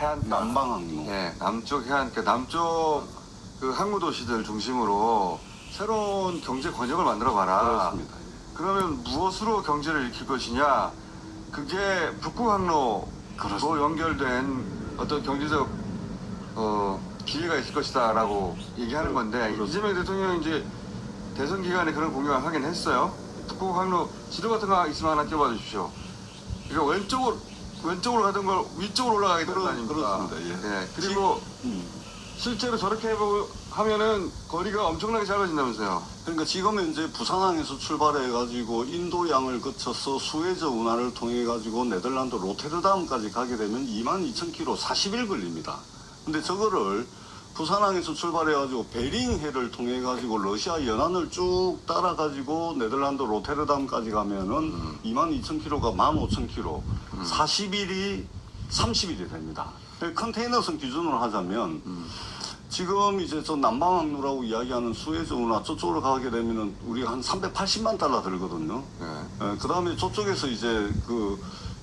해안 남방항로. 예, 남쪽 해안 남쪽 그 항구 도시들 중심으로 새로운 경제 권역을 만들어 봐라. 그렇습니다. 그러면 무엇으로 경제를 일으킬 것이냐? 그게 북부항로로 연결된 어떤 경제적 기회가 있을 것이다라고 얘기하는 건데 이재명 대통령이 이제 대선 기간에 그런 공약을 하긴 했어요. 북부항로 지도 같은 거 있으면 하나 띄워봐 주십시오. 그러니까 왼쪽으로 가던 걸 위쪽으로 올라가게 되는 거 아닙니까? 그렇습니다. 예. 그리고 실제로 저렇게 하면은 거리가 엄청나게 짧아진다면서요. 그러니까 지금 현재 부산항에서 출발해가지고 인도양을 거쳐서 수에즈 운하를 통해가지고 네덜란드 로테르담까지 가게 되면 22,000km 40일 걸립니다. 근데 저거를 부산항에서 출발해가지고 베링해를 통해가지고 러시아 연안을 쭉 따라가지고 네덜란드 로테르담까지 가면은 22,000km가 15,000km, 40일이 30일이 됩니다. 컨테이너선 기준으로 하자면 지금 이제 저 남방항로라고 이야기하는 수에즈 운하 저쪽으로 가게 되면은 우리가 한 380만 달러 들거든요. 네. 그 다음에 저쪽에서 이제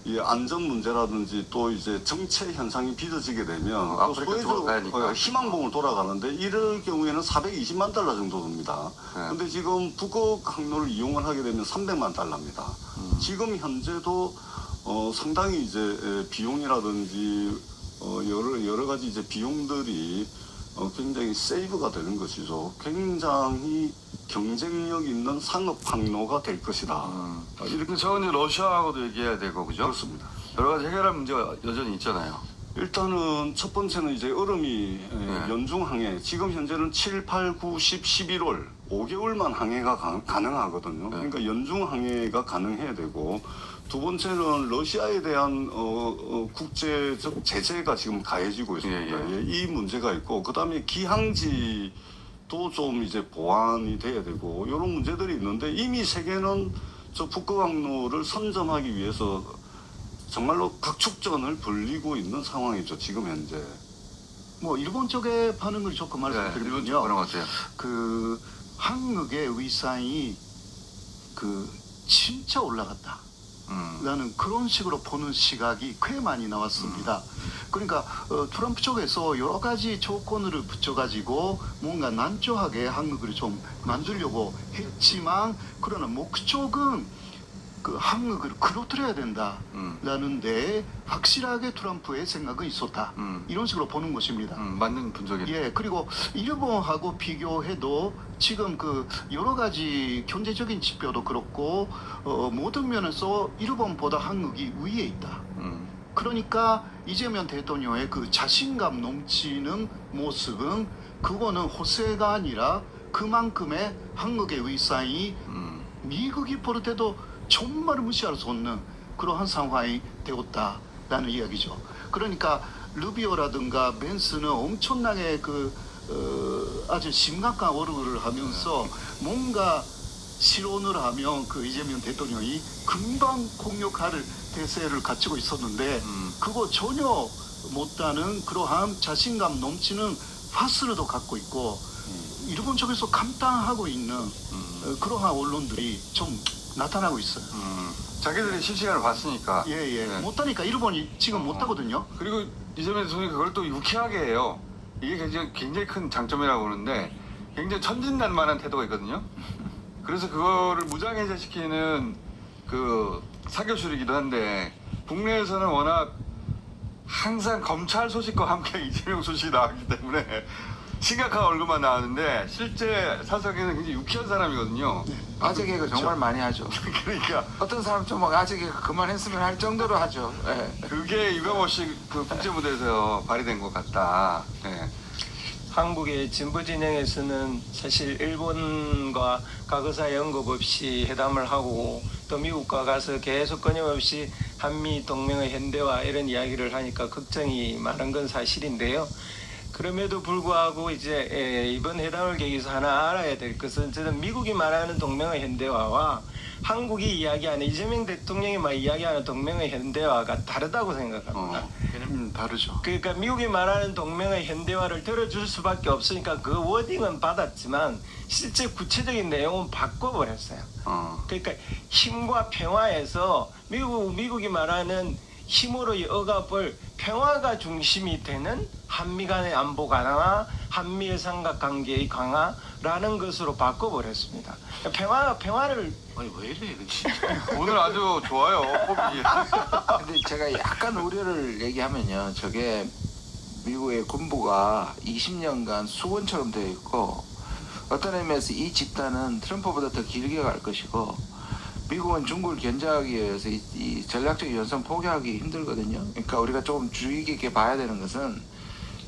이 안전 문제라든지 또 이제 정체 현상이 빚어지게 되면 아프리카 쪽으로 가야니까. 희망봉을 돌아가는데 이럴 경우에는 420만 달러 정도 듭니다. 네. 근데 지금 북극 항로를 이용을 하게 되면 300만 달러입니다. 지금 현재도 상당히 이제 비용이라든지 여러 가지 이제 비용들이 굉장히 세이브가 되는 것이죠. 굉장히 경쟁력 있는 상업 항로가 될 것이다. 이렇게 저건 이제 러시아하고도 얘기해야 되고 그죠? 그렇습니다. 여러 가지 해결할 문제가 여전히 있잖아요. 일단은 첫 번째는 이제 얼음이 연중 항해, 지금 현재는 7, 8, 9, 10, 11월 5개월만 항해가 가능하거든요. 그러니까 연중 항해가 가능해야 되고, 두 번째는 러시아에 대한 국제적 제재가 지금 가해지고 있습니다. 이 문제가 있고, 그 다음에 기항지도 좀 이제 보완이 돼야 되고, 이런 문제들이 있는데 이미 세계는 저 북극항로를 선점하기 위해서 정말로 각축전을 벌이고 있는 상황이죠, 지금 현재. 뭐 일본 쪽의 반응을 조금 일본 쪽 말씀드리면요. 그런 것 같아요. 그 한국의 위상이 진짜 올라갔다. 라는 그런 식으로 보는 시각이 꽤 많이 나왔습니다. 그러니까 트럼프 쪽에서 여러 가지 조건을 붙여가지고 뭔가 난처하게 한국을 좀 만들려고 했지만, 그러나 목적은 그 한국을 끌어들여야 된다라는 데 확실하게 트럼프의 생각은 있었다. 이런 식으로 보는 것입니다. 맞는 분석이에요. 예, 그리고 일본하고 비교해도 지금 여러 가지 경제적인 지표도 그렇고 모든 면에서 일본보다 한국이 위에 있다. 그러니까 이재명 대통령의 그 자신감 넘치는 모습은 그거는 호세가 아니라 그만큼의 한국의 위상이 미국이 볼 때도 정말 무시할 수 없는 그러한 상황이 되었다라는 이야기죠. 그러니까 루비오라든가 벤스는 엄청나게 아주 심각한 어록을 하면서 뭔가 실언을 하면 이재명 대통령이 금방 공격할 대세를 갖추고 있었는데 그거 전혀 못하는 그러한 자신감 넘치는 파스를 갖고 있고, 일본 쪽에서 감탄하고 있는 그러한 언론들이 좀 나타나고 있어요. 자기들이 실시간을 봤으니까. 예. 네. 못하니까 일본이 지금 못하거든요. 그리고 이재명 대통령이 그걸 또 유쾌하게 해요. 이게 굉장히 큰 장점이라고 보는데 굉장히 천진난만한 태도가 있거든요. 그래서 그거를 무장해제시키는 사교술이기도 한데, 국내에서는 워낙 항상 검찰 소식과 함께 이재명 소식이 나왔기 때문에 심각한 얼굴만 나왔는데 실제 사석에는 굉장히 유쾌한 사람이거든요. 아재 개그 정말 많이 하죠. 그러니까 어떤 사람 좀 막 아재 개그 그만했으면 할 정도로 하죠. 예. 그게 유감없이 국제 무대에서 발휘된 것 같다. 예. 한국의 진보 진영에서는 사실 일본과 과거사에 언급 없이 회담을 하고 또 미국과 가서 계속 끊임없이 한미 동맹의 현대화 이런 이야기를 하니까 걱정이 많은 건 사실인데요. 그럼에도 불구하고 이제 이번 회담을 계기해서 하나 알아야 될 것은, 저는 미국이 말하는 동맹의 현대화와 한국이 이야기하는, 이재명 대통령이 막 이야기하는 동맹의 현대화가 다르다고 생각합니다. 다르죠. 그러니까 미국이 말하는 동맹의 현대화를 들어줄 수밖에 없으니까 그 워딩은 받았지만 실제 구체적인 내용은 바꿔버렸어요. 그러니까 힘과 평화에서 미국이 말하는 힘으로 억압을 평화가 중심이 되는 한미 간의 안보 강화, 한미의 삼각관계의 강화라는 것으로 바꿔버렸습니다. 평화를 아니 왜 이래 이거 진짜. 오늘 아주 좋아요. 호흡이. 근데 제가 약간 우려를 얘기하면요. 저게 미국의 군부가 20년간 수원처럼 되어 있고 어떤 의미에서 이 집단은 트럼프보다 더 길게 갈 것이고 미국은 중국을 견제하기 위해서 이 전략적 연선 포기하기 힘들거든요. 그러니까 우리가 조금 주의 깊게 봐야 되는 것은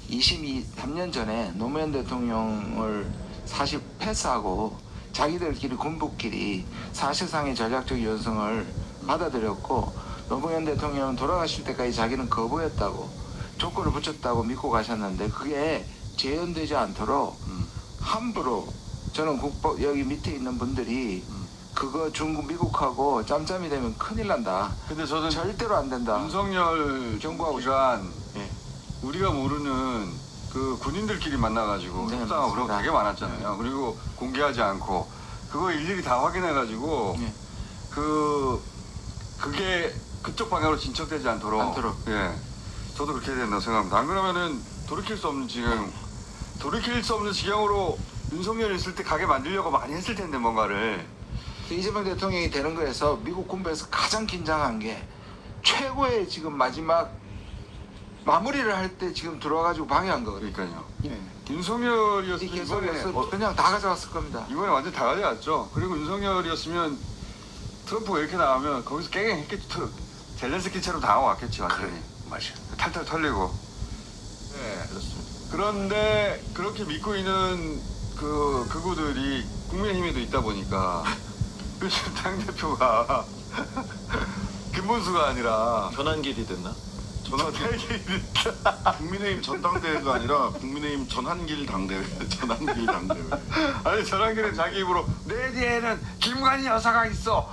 3년 전에 노무현 대통령을 사실 패스하고 자기들끼리 군부끼리 사실상의 전략적 연성을 받아들였고 노무현 대통령은 돌아가실 때까지 자기는 거부했다고 조건을 붙였다고 믿고 가셨는데 그게 재현되지 않도록 함부로 저는 여기 밑에 있는 분들이 그거 중국 미국하고 짬짬이 되면 큰일 난다. 근데 저는 절대로 안 된다. 윤석열 경고하고 기간 예. 우리가 모르는 그 군인들끼리 만나가지고 네, 협상하고 그런 거 맞습니다. 되게 많았잖아요. 그리고 공개하지 않고 그거 일일이 다 확인해가지고 예. 그게 그쪽 방향으로 진척되지 않도록. 예, 저도 그렇게 해야 된다고 생각합니다. 안 그러면은 돌이킬 수 없는 지경으로 윤석열이 있을 때 가게 만들려고 많이 했을 텐데 뭔가를. 이재명 대통령이 되는 거에서 미국 군부에서 가장 긴장한 게 최고의 지금 마지막 마무리를 할 때 지금 들어와가지고 방해한 거거든요. 그러니까요. 이 윤석열이었으면 계속해서 그냥 다 가져갔을 겁니다. 이번에 완전 다 가져갔죠. 그리고 윤석열이었으면 트럼프가 이렇게 나오면 거기서 깨갱했겠지. 젤렌스키처럼 당하고왔겠지 완전히. 맞아요. 탈탈 털리고. 네. 그렇습니다. 그런데 그렇게 믿고 있는 그구들이 국민의힘에도 있다 보니까 요즘 당대표가 김문수가 아니라 전환길이 됐나? 전환길이 국민의힘 전당대회가 아니라 국민의힘 전환길 당대회. 전환길 당대회. 아니 전환길은 자기 입으로 내 뒤에는 김관희 여사가 있어.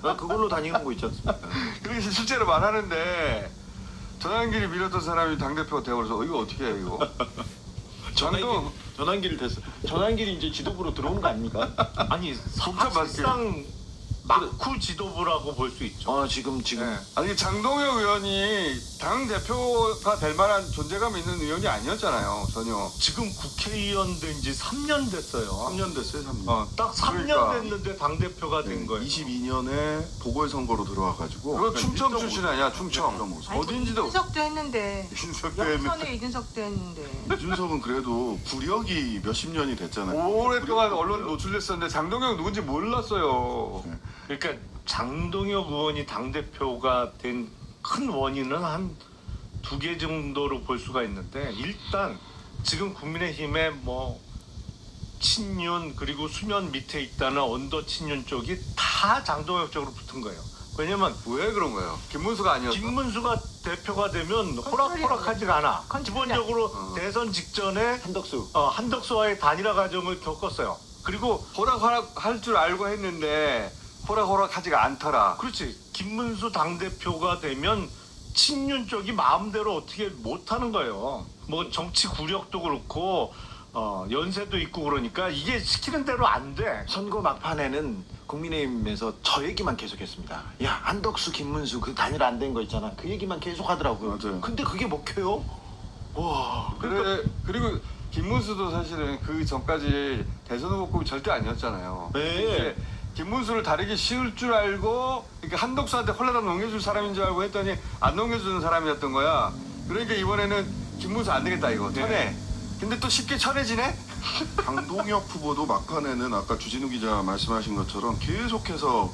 그걸로 다니는 거 있지 않습니까? 그렇게 실제로 말하는데 전환길이 밀었던 사람이 당대표가 되어버려서 이거 어떻게 해요 이거. 전환길 됐어. 전환길이 이제 지도부로 들어온 거 아닙니까? 아니 사실상 막후 지도부라고 볼 수 있죠. 지금 네. 아니 장동혁 의원이 당 대표가 될 만한 존재감 있는 의원이 아니었잖아요 전혀. 지금 국회의원 된 지 3년 됐어요. 3년 됐어요, 3년. 딱 3년 그러니까. 됐는데 당 대표가 된 거예요. 22년에 보궐선거로 들어와가지고 그거 충청 출신 아니야 충청. 아니, 어딘지도 이준석도 했는데 인석도 했는데 역선에 이준석도 했는데 이준석은 그래도 구력이 몇십 년이 됐잖아요. 오랫동안 언론 노출됐었는데 장동혁 누군지 몰랐어요. 그러니까 장동혁 의원이 당 대표가 된 큰 원인은 한 2개 정도로 볼 수가 있는데 일단 지금 국민의힘의 뭐 친윤 그리고 수면 밑에 있다는 언더 친윤 쪽이 다 장동혁 쪽으로 붙은 거예요. 왜냐면 왜 그런 거예요? 김문수가 아니었어? 김문수가 대표가 되면 호락호락하지가 않아. 기본적으로 대선 직전에 한덕수와의 단일화 과정을 겪었어요. 그리고 호락호락 할 줄 알고 했는데 호락호락하지가 않더라. 그렇지. 김문수 당대표가 되면 친윤 쪽이 마음대로 어떻게 못하는 거예요. 뭐 정치 구력도 그렇고 연세도 있고 그러니까 이게 시키는 대로 안 돼. 선거 막판에는 국민의힘에서 저 얘기만 계속했습니다. 야 한덕수 김문수 그 단일 안 된 거 있잖아. 그 얘기만 계속 하더라고요. 맞아요. 근데 그게 먹혀요? 와. 그리고 김문수도 사실은 그 전까지 대선 후보급이 절대 아니었잖아요. 네. 이제 김문수를 다루기 쉬울 줄 알고 그러니까 한덕수한테 홀라당 넘겨줄 사람인 줄 알고 했더니 안 넘겨주는 사람이었던 거야. 그러니까 이번에는 김문수 안 되겠다 이거 천해. 근데 또 쉽게 천해지네? 강동혁 후보도 막판에는 아까 주진우 기자 말씀하신 것처럼 계속해서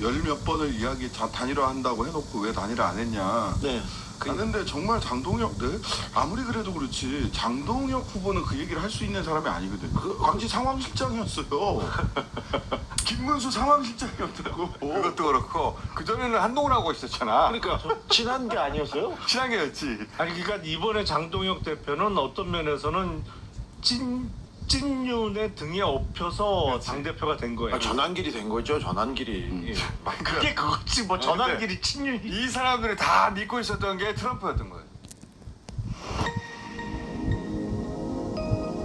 열 몇 번을 이야기 단일화 한다고 해놓고 왜 단일화 안 했냐. 네. 하는데 정말 아무리 그래도 그렇지 장동혁 후보는 그 얘기를 할 수 있는 사람이 아니거든요. 당시 상황실장이었어요. 김문수 상황실장이었다고. 그것도 그렇고 그전에는 한동훈 하고 있었잖아. 그러니까 친한 게 아니었어요? 친한 게였지. 아니 그러니까 이번에 장동혁 대표는 어떤 면에서는 찐윤의 등에 업혀서 당대표가 된 거예요. 전환길이 된 거죠. 전환길이. 그게 그거지 뭐 전환길이 친윤이. 이 사람들이 다 믿고 있었던 게 트럼프였던 거예요.